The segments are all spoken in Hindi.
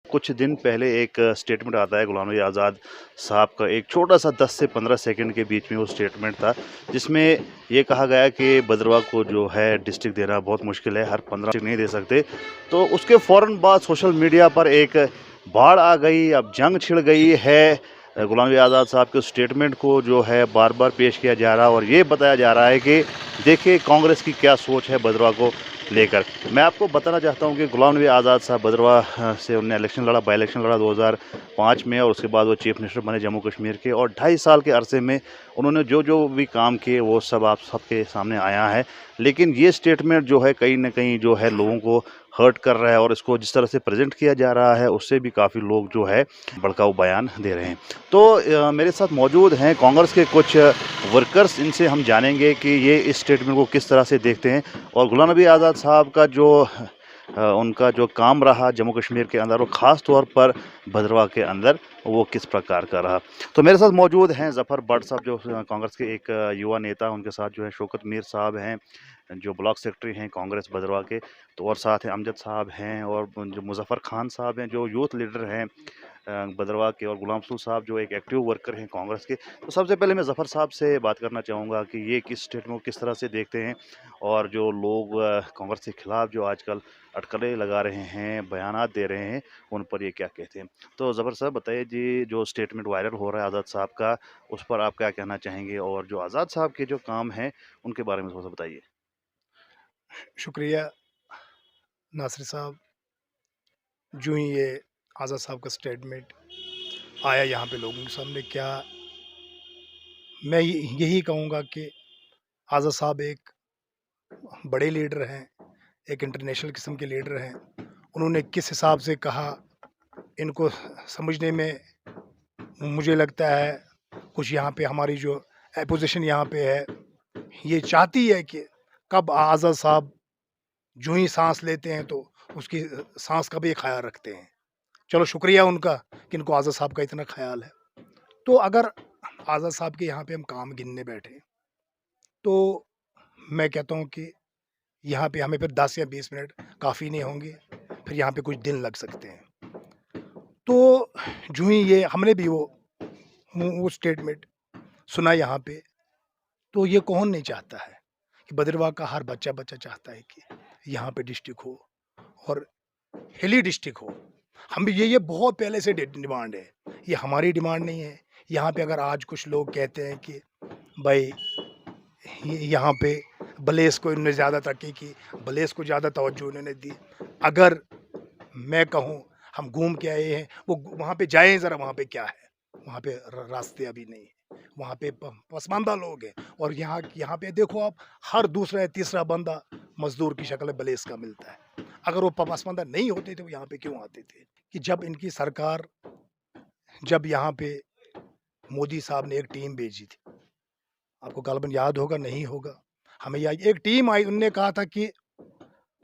कुछ दिन पहले एक स्टेटमेंट आता है गुलाम नबी आज़ाद साहब का, एक छोटा-सा 10 से 15 सेकंड के बीच में वो स्टेटमेंट था, जिसमें ये कहा गया कि भद्रवाह को जो है डिस्ट्रिक्ट देना बहुत मुश्किल है, हर 15 डिस्ट्रिक्ट नहीं दे सकते। तो उसके फ़ौरन बाद सोशल मीडिया पर एक बाढ़ आ गई, अब जंग छिड़ गई है। गुलाम नबी आज़ाद साहब के स्टेटमेंट को जो है बार-बार पेश किया जा रहा है और ये बताया जा रहा है कि देखिए कांग्रेस की क्या सोच है भद्रवाह को लेकर। मैं आपको बताना चाहता हूँ कि गुलाम नबी आज़ाद साहब भद्रवाह से उन्होंने बाई इलेक्शन लड़ा 2005 में और उसके बाद वो चीफ मिनिस्टर बने जम्मू कश्मीर के, और 2.5 साल के अरसे में उन्होंने जो भी काम किए वो सब आप सबके सामने आया है। लेकिन ये स्टेटमेंट जो है कहीं न कहीं जो है लोगों को हर्ट कर रहा है, और इसको जिस तरह से प्रेज़ेंट किया जा रहा है उससे भी काफ़ी लोग जो है भड़काऊ बयान दे रहे हैं। तो मेरे साथ मौजूद हैं कांग्रेस के कुछ वर्कर्स, इनसे हम जानेंगे कि ये इस स्टेटमेंट को किस तरह से देखते हैं और गुलाम नबी आज़ाद साहब का जो उनका जो काम रहा जम्मू कश्मीर के अंदर, वो ख़ास तौर पर भद्रवाह के अंदर, वो किस प्रकार का रहा। तो मेरे साथ मौजूद हैं ज़फ़र भट्ट साहब, जो कांग्रेस के एक युवा नेता, उनके साथ जो है शौकत मीर साहब हैं, जो ब्लॉक सेक्रेटरी हैं कांग्रेस भद्रवाह के, तो और साथ हैं अमजद साहब हैं, और जो मुज़फ़्फ़र खान साहब हैं जो यूथ लीडर हैं भद्रवाह के, और गुलाम रसूल साहब जो एक एक्टिव वर्कर हैं कांग्रेस के। तो सबसे पहले मैं ज़फ़र साहब से बात करना चाहूँगा कि ये किस स्टेटमेंट को किस तरह से देखते हैं, और जो लोग कांग्रेस के खिलाफ जो आजकल अटकलें लगा रहे हैं, बयानात दे रहे हैं, उन पर ये क्या कहते हैं? तो ज़फ़र साहब बताइए जी, जो स्टेटमेंट वायरल हो रहा है आज़ाद साहब का, उस पर आप क्या कहना चाहेंगे? और जो आज़ाद साहब के जो काम हैं, उनके बारे में थोड़ा-सा बताइए। शुक्रिया नासिर साहब। जो ही ये आज़ाद साहब का स्टेटमेंट आया यहाँ पे लोगों के सामने, क्या मैं यही कहूँगा कि आज़ाद साहब एक बड़े लीडर हैं, एक इंटरनेशनल किस्म के लीडर हैं। उन्होंने किस हिसाब से कहा, इनको समझने में मुझे लगता है कुछ यहाँ पे हमारी जो अपोजिशन यहाँ पे है, ये चाहती है कि कब आज़ाद साहब जो ही साँस लेते हैं तो उसकी साँस का भी ख़्याल रखते हैं। चलो शुक्रिया उनका कि इनको आज़ाद साहब का इतना ख़्याल है। तो अगर आज़ाद साहब के यहाँ पे हम काम गिनने बैठे, तो मैं कहता हूँ कि यहाँ पे हमें फिर 10 या 20 मिनट काफ़ी नहीं होंगे, फिर यहाँ पे कुछ दिन लग सकते हैं। तो जो ही ये हमने भी वो स्टेटमेंट सुना यहाँ पे, तो ये कौन नहीं चाहता है कि भद्रवाह का हर बच्चा चाहता है कि यहाँ पे डिस्ट्रिक्ट हो और हिली डिस्ट्रिक्ट हो। हम भी ये बहुत पहले से डिमांड है, ये हमारी डिमांड नहीं है। यहाँ पे अगर आज कुछ लोग कहते हैं कि भाई यहाँ पे बलेस को इन्होंने ज़्यादा तरक्की की, बलेस को ज़्यादा तवज्जो उन्होंने दी। अगर मैं कहूँ हम घूम के आए हैं, वो वहाँ पे जाएँ ज़रा, वहाँ पे क्या है? वहाँ पे रास्ते अभी नहीं है, वहाँ पे पसमानदा लोग हैं। और यहाँ यहाँ पे देखो आप, हर दूसरा या तीसरा बंदा मजदूर की शक्ल में बलेस का मिलता है। अगर वो पसमानदा नहीं होते थे, वो यहाँ पे क्यों आते थे? कि जब इनकी सरकार, जब यहाँ पे मोदी साहब ने एक टीम भेजी थी, आपको गालिबन याद होगा, नहीं होगा, हमें याद, एक टीम आई, उन्होंने कहा था कि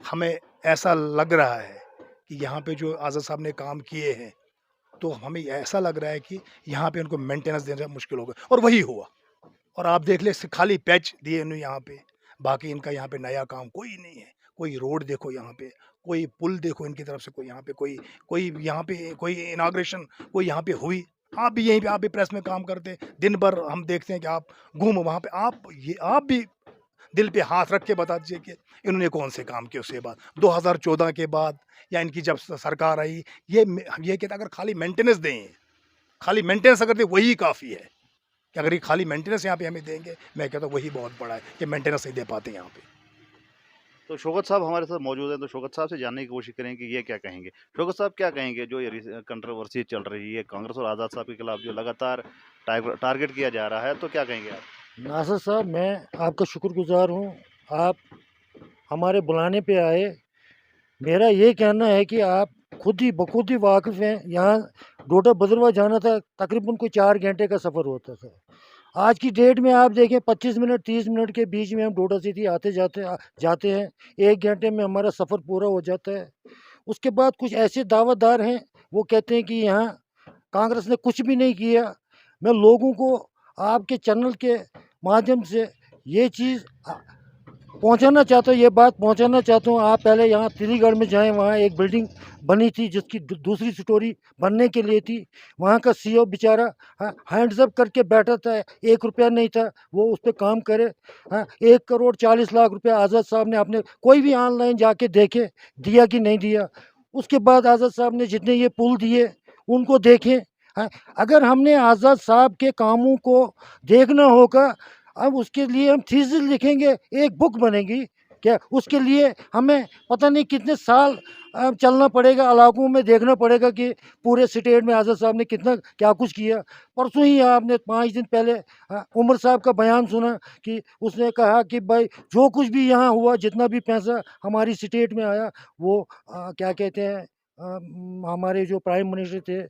हमें ऐसा लग रहा है कि यहाँ पे जो आज़ाद साहब ने काम किए हैं, तो हमें ऐसा लग रहा है कि यहाँ पे उनको मेंटेनेंस देना मुश्किल होगा, और वही हुआ। और आप देख ले, खाली पैच दिए इन्होंने यहाँ पे, बाकी इनका यहाँ पे नया काम कोई नहीं है। कोई रोड देखो यहाँ पे, कोई पुल देखो इनकी तरफ से, कोई यहाँ पे कोई कोई यहाँ पे कोई इनाग्रेशन कोई यहाँ पे हुई। आप भी यहीं पे, आप भी प्रेस में काम करते, दिन भर हम देखते हैं कि आप घूम वहाँ पे, आप भी दिल पे हाथ रख के बता दीजिए कि इन्होंने कौन से काम किए उसके बाद, 2014 के बाद, या इनकी जब सरकार आई। ये कहते अगर खाली मेंटेनेंस दें, खाली मेंटेनेंस अगर दें, वही काफ़ी है। कि अगर ये खाली मेंटेनेंस यहाँ पे हमें देंगे, मैं कहता हूँ वही बहुत बड़ा है कि मेंटेनेंस नहीं दे पाते यहाँ पे। तो शौकत साहब हमारे साथ मौजूद हैं, तो शौकत साहब से जानने की कोशिश करें कि ये क्या कहेंगे। शौकत साहब क्या कहेंगे जो ये कंट्रोवर्सी चल रही है कांग्रेस और आज़ाद साहब के खिलाफ, जो लगातार टारगेट किया जा रहा है, तो क्या कहेंगे आप? नासिर साहब, मैं आपका शुक्रगुज़ार हूँ। आप हमारे बुलाने पे आए। मेरा ये कहना है कि आप बखुद ही वाकिफ़ हैं। यहाँ डोडा भद्रवाह जाना था, तकरीबन कोई 4 घंटे का सफ़र होता था। आज की डेट में आप देखें, 25 मिनट 30 मिनट के बीच में हम डोडा सिटी जाते हैं। 1 घंटे में हमारा सफ़र पूरा हो जाता है। उसके बाद कुछ ऐसे दावतदार हैं, वो कहते हैं कि यहाँ कांग्रेस ने कुछ भी नहीं किया। मैं लोगों को आपके चैनल के माध्यम से ये चीज़ पहुंचाना चाहता हूँ, ये बात पहुंचाना चाहता हूँ। आप पहले यहाँ तिलीगढ़ में जाएं, वहाँ एक बिल्डिंग बनी थी जिसकी दूसरी स्टोरी बनने के लिए थी। वहाँ का सीईओ बेचारा हैंड्स अप करके बैठा था, 1 रुपया नहीं था वो उस पर काम करे। 1 करोड़ 40 लाख रुपया आज़ाद साहब ने, आपने कोई भी ऑनलाइन जाके देखे दिया कि नहीं दिया। उसके बाद आज़ाद साहब ने जितने ये पुल दिए उनको देखें। अगर हमने आज़ाद साहब के कामों को देखना होगा, अब उसके लिए हम थीसिस लिखेंगे, एक बुक बनेगी क्या? उसके लिए हमें पता नहीं कितने साल चलना पड़ेगा, इलाकों में देखना पड़ेगा कि पूरे स्टेट में आज़ाद साहब ने कितना क्या कुछ किया। परसों ही आपने 5 दिन पहले उमर साहब का बयान सुना कि उसने कहा कि भाई जो कुछ भी यहाँ हुआ, जितना भी पैसा हमारी स्टेट में आया, वो क्या कहते हैं, हमारे जो प्राइम मिनिस्टर थे,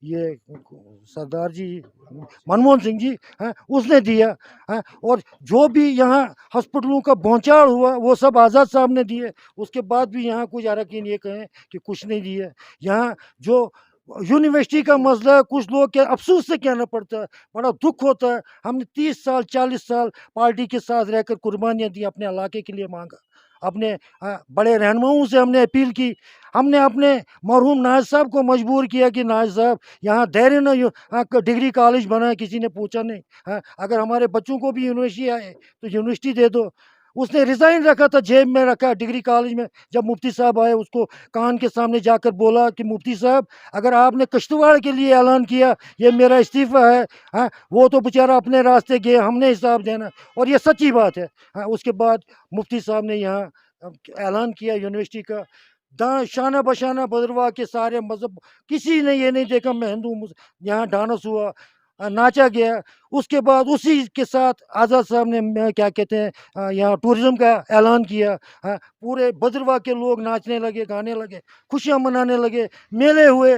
ये सरदार जी मनमोहन सिंह जी, उसने दिया। और जो भी यहाँ हॉस्पिटलों का भौचाल हुआ वो सब आज़ाद साहब ने दिए। उसके बाद भी यहाँ कुछ अरकान ये कहें कि कुछ नहीं दिया। यहाँ जो यूनिवर्सिटी का मसला है, कुछ लोग के अफसोस से कहना पड़ता है, बड़ा दुख होता है। हमने 30 साल 40 साल पार्टी के साथ रहकर कुर्बानियाँ दी, अपने इलाके के लिए मांगा, अपने बड़े रहनुमाओं से हमने अपील की। हमने अपने मरहूम नाज साहब को मजबूर किया कि नाज साहब यहाँ धैर्य न डिग्री कॉलेज बना है, किसी ने पूछा नहीं। अगर हमारे बच्चों को भी यूनिवर्सिटी आए तो यूनिवर्सिटी दे दो। उसने रिज़ाइन रखा था, जेब में रखा डिग्री कॉलेज में। जब मुफ्ती साहब आए, उसको कान के सामने जाकर बोला कि मुफ्ती साहब, अगर आपने किश्तवाड़ के लिए ऐलान किया ये मेरा इस्तीफ़ा है, वो तो बेचारा अपने रास्ते गए, हमने हिसाब देना, और ये सच्ची बात है। उसके बाद मुफ्ती साहब ने यहाँ ऐलान किया यूनिवर्सिटी का। शाना बशाना भद्रवाह के सारे मज़हब, किसी ने ये नहीं देखा मैं हिंदू, यहाँ डांस हुआ, नाचा गया। उसके बाद उसी के साथ आज़ाद साहब ने क्या कहते हैं, यहाँ टूरिज़्म का ऐलान किया। पूरे भद्रवाह के लोग नाचने लगे, गाने लगे, खुशियाँ मनाने लगे, मेले हुए,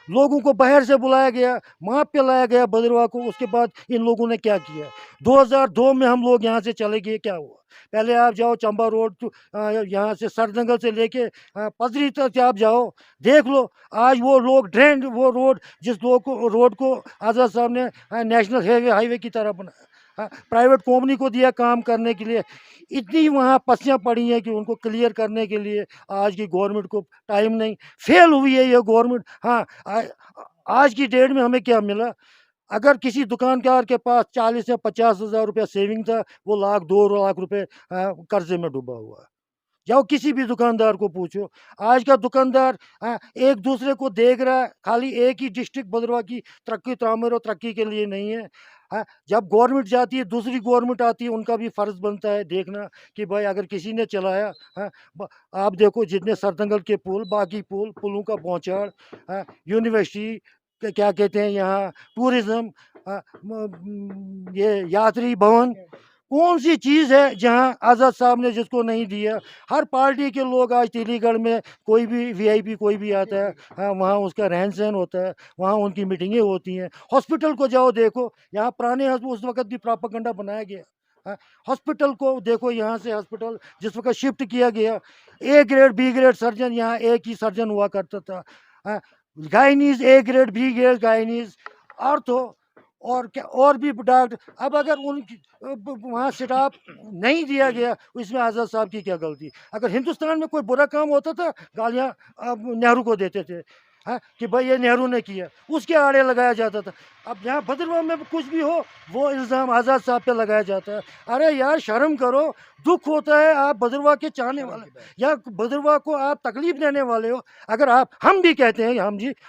लोगों को बाहर से बुलाया गया, माप पे लाया गया भद्रवाह को। उसके बाद इन लोगों ने क्या किया, 2002 में हम लोग यहाँ से चले गए, क्या हुआ? पहले आप जाओ चंबा रोड तो यहाँ से सरदंगल से लेके पदरी तक आप जाओ, देख लो आज वो लोग ड्रेन, वो रोड जिस रोड को आज़ाद साहब ने नेशनल हाईवे की तरह बनाया, प्राइवेट कंपनी को दिया काम करने के लिए। इतनी वहाँ पस्सियाँ पड़ी हैं कि उनको क्लियर करने के लिए आज की गवर्नमेंट को टाइम नहीं, फेल हुई है ये गवर्नमेंट। आज की डेट में हमें क्या मिला? अगर किसी दुकानदार के पास 40 या 50 हज़ार रुपया सेविंग था, वो 1-2 लाख रुपए कर्जे में डूबा हुआ है। जाओ किसी भी दुकानदार को पूछो। आज का दुकानदार एक दूसरे को देख रहा है, खाली एक ही डिस्ट्रिक्ट भद्रवाह की तरक्की तामीर और तरक्की के लिए नहीं है। जब गवर्नमेंट जाती है, दूसरी गवर्नमेंट आती है, उनका भी फ़र्ज़ बनता है देखना कि भाई अगर किसी ने चलाया, आप देखो जितने सरदंगल के पुल, बाकी पुलों का भौचाल, यूनिवर्सिटी, क्या कहते हैं यहाँ टूरिज़्म, ये यात्री भवन, कौन सी चीज़ है जहाँ आज़ाद साहब ने जिसको नहीं दिया? हर पार्टी के लोग आज तिलीगढ़ में कोई भी वीआईपी कोई भी आता है, वहाँ उसका रहन सहन होता है, वहाँ उनकी मीटिंगें होती हैं। हॉस्पिटल को जाओ देखो, यहाँ पुराने उस वक्त भी प्रोपेगेंडा बनाया गया। हॉस्पिटल को देखो, यहाँ से हॉस्पिटल जिस वक्त शिफ्ट किया गया, A grade B grade surgeon यहाँ एक ही सर्जन हुआ करता था। Gynaes A grade B grade gynaes, ortho और क्या और भी डॉक्टर। अब अगर उनकी वहाँ स्टाफ नहीं दिया गया, इसमें आज़ाद साहब की क्या गलती? अगर हिंदुस्तान में कोई बुरा काम होता था, गालियाँ नेहरू को देते थे, कि भाई ये नेहरू ने किया, उसके आड़े लगाया जाता था। अब यहाँ भद्रवाह में कुछ भी हो, वो इल्ज़ाम आज़ाद साहब पे लगाया जाता है। अरे यार शर्म करो, दुख होता है। आप भद्रवाह के चाहने वाले या भद्रवाह को आप तकलीफ देने वाले हो। अगर हम भी कहते हैं,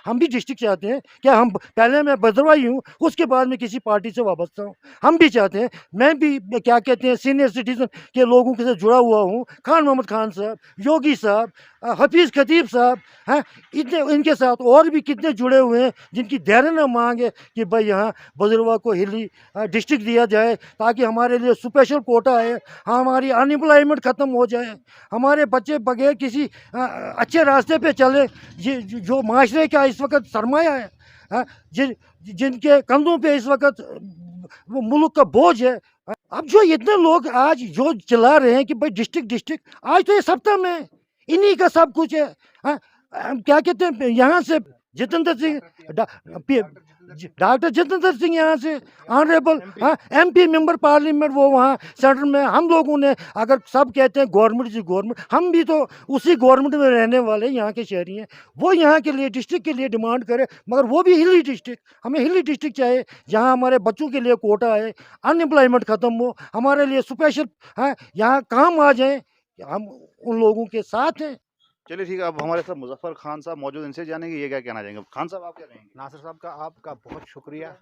हम भी डिस्ट्रिक्ट चाहते हैं, क्या हम पहले मैं भद्रवाही हूँ, उसके बाद में किसी पार्टी से वाबस्ता हूँ। हम भी चाहते हैं, मैं भी क्या कहते हैं सीनियर सिटीजन के लोगों के साथ जुड़ा हुआ हूँ। खान मोहम्मद खान साहब, योगी साहब, हफीज़ खतीब साहब, इतने इनके साथ और भी कितने जुड़े हुए हैं जिनकी धैर्य न मांगे कि भाई यहाँ भद्रवाह को हिली डिस्ट्रिक्ट दिया जाए, ताकि हमारे लिए स्पेशल कोटा है, हमारी अनएम्प्लॉयमेंट ख़त्म हो जाए, हमारे बच्चे बगैर किसी अच्छे रास्ते पे चले। जो माशरे का इस वक्त सरमाया है, जिनके कंधों पे इस वक्त वो मुल्क का बोझ है। अब जो इतने लोग आज जो चिल्ला रहे हैं कि भाई डिस्ट्रिक्ट, आज तो ये सत्ता में इन्हीं का सब कुछ है। क्या कहते हैं यहाँ से जितेंद्र सिंह डॉक्टर जितेंद्र सिंह यहाँ से ऑनरेबल MP मेंबर पार्लियामेंट, वो वहाँ सेंटर में। हम लोगों ने, अगर सब कहते हैं गवर्नमेंट जी गवर्नमेंट, हम भी तो उसी गवर्नमेंट में रहने वाले यहाँ के शहरी हैं। वो यहाँ के लिए डिस्ट्रिक्ट के लिए डिमांड करे, मगर वो भी हिली डिस्ट्रिक्ट, हमें हिली डिस्ट्रिक्ट चाहिए जहाँ हमारे बच्चों के लिए कोटा है, अनएम्प्लॉयमेंट ख़त्म हो, हमारे लिए स्पेशल यहाँ काम आ जाए। हम उन लोगों के साथ हैं। चलिए ठीक है, अब हमारे साथ मुजफ्फर खान साहब मौजूद, इनसे जानेंगे ये क्या कहना चाहेंगे। खान साहब आप क्या कहेंगे? नासिर साहब का आपका बहुत शुक्रिया,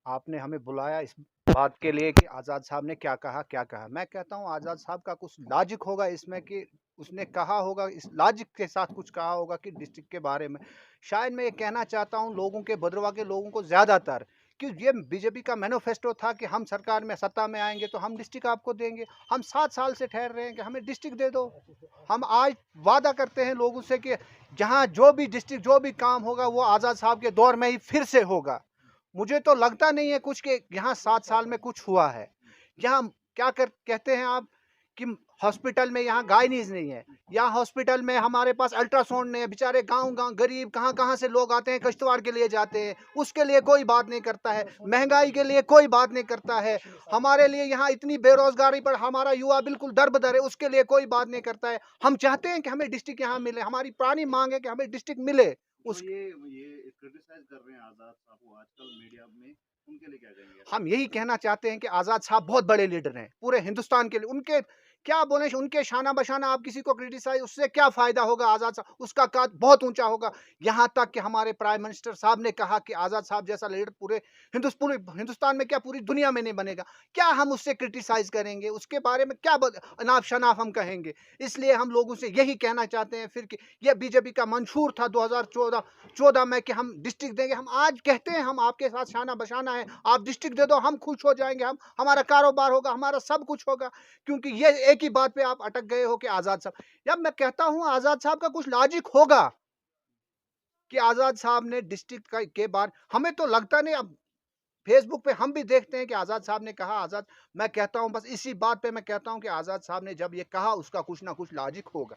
आपने हमें बुलाया इस बात के लिए कि आज़ाद साहब ने क्या कहा। मैं कहता हूँ आज़ाद साहब का कुछ लॉजिक होगा इसमें, कि उसने कहा होगा, इस लॉजिक के साथ कुछ कहा होगा कि डिस्ट्रिक्ट के बारे में। शायद मैं ये कहना चाहता हूँ लोगों के, भद्रवाह के लोगों को ज़्यादातर, कि ये बीजेपी का मैनिफेस्टो था कि हम सरकार में, सत्ता में आएंगे तो हम डिस्ट्रिक्ट आपको देंगे। हम 7 साल से ठहर रहे हैं कि हमें डिस्ट्रिक्ट दे दो। हम आज वादा करते हैं लोगों से कि जहाँ जो भी डिस्ट्रिक्ट, जो भी काम होगा वो आज़ाद साहब के दौर में ही फिर से होगा। मुझे तो लगता नहीं है कुछ कि यहाँ 7 साल में कुछ हुआ है। यहाँ क्या कहते हैं आप कि हॉस्पिटल में यहाँ गायनीज नहीं है, यहाँ हॉस्पिटल में हमारे पास अल्ट्रासाउंड नहीं है। बेचारे गांव-गांव गरीब कहाँ-कहाँ से लोग आते हैं, किश्तवाड़ के लिए जाते हैं, उसके लिए कोई बात नहीं करता है। महंगाई के लिए कोई बात नहीं करता है। हमारे लिए यहाँ इतनी बेरोजगारी पर हमारा युवा बिल्कुल दर-बदर है, उसके लिए कोई बात नहीं करता है। हम चाहते हैं कि हमें डिस्ट्रिक्ट यहाँ मिले, हमारी पुरानी मांग है कि हमें डिस्ट्रिक्ट मिले। तो ये क्रिटिसाइज कर रहे हैं आज़ाद साहब को आजकल मीडिया में, उनके लिए क्या कहेंगे? हम यही कहना चाहते हैं कि आज़ाद साहब बहुत बड़े लीडर हैं पूरे हिंदुस्तान के लिए। उनके क्या बोले, उनके शाना बशाना आप किसी को क्रिटिसाइज, उससे क्या फ़ायदा होगा? आज़ाद साहब, उसका कद बहुत ऊंचा होगा। यहाँ तक कि हमारे प्राइम मिनिस्टर साहब ने कहा कि आज़ाद साहब जैसा लीडर पूरे हिंदुस्तान में, क्या पूरी दुनिया में नहीं बनेगा। क्या हम उससे क्रिटिसाइज करेंगे? उसके बारे में क्या अनाप शनाप हम कहेंगे? इसलिए हम लोगों से यही कहना चाहते हैं फिर कि यह बीजेपी का मंशूर था 2014 में कि हम डिस्ट्रिक्ट देंगे। हम आज कहते हैं हम आपके साथ शाना बशाना है, आप डिस्ट्रिक्ट दे दो, हम खुश हो जाएंगे, हम, हमारा कारोबार होगा, हमारा सब कुछ होगा। क्योंकि ये एक ही बात पे आप अटक गए हो कि आज़ाद साहब। जब मैं कहता हूं आज़ाद साहब का कुछ लॉजिक होगा कि आज़ाद साहब ने डिस्ट्रिक्ट के बारे, हमें तो लगता नहीं। अब फेसबुक पे हम भी देखते हैं कि आज़ाद साहब ने कहा, आज़ाद, मैं कहता हूं बस इसी बात पे मैं कहता हूं कि आज़ाद साहब ने जब ये कहा उसका कुछ ना कुछ लॉजिक होगा।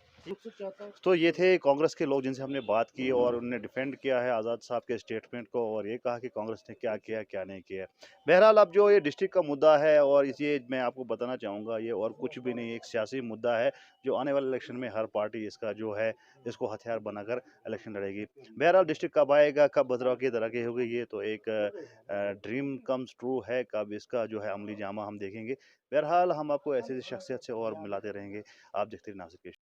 तो ये थे कांग्रेस के लोग जिनसे हमने बात की और उन्होंने डिफेंड किया है आज़ाद साहब के स्टेटमेंट को और ये कहा कि कांग्रेस ने क्या किया क्या नहीं किया। बहरहाल अब जो ये डिस्ट्रिक्ट का मुद्दा है और इसे मैं आपको बताना चाहूँगा, ये और कुछ भी नहीं, एक सियासी मुद्दा है जो आने वाले इलेक्शन में हर पार्टी इसका जो है इसको हथियार बनाकर इलेक्शन लड़ेगी। बहरहाल डिस्ट्रिक्ट कब आएगा, कब भद्रवाह की तरक्की होगी, ये तो एक ड्रीम कम्स ट्रू है। कब इसका जो है अमली जामा हम देखेंगे। बहरहाल हम आपको ऐसी शख्सियत से और मिलाते रहेंगे। आप देखते रहिए नासिर के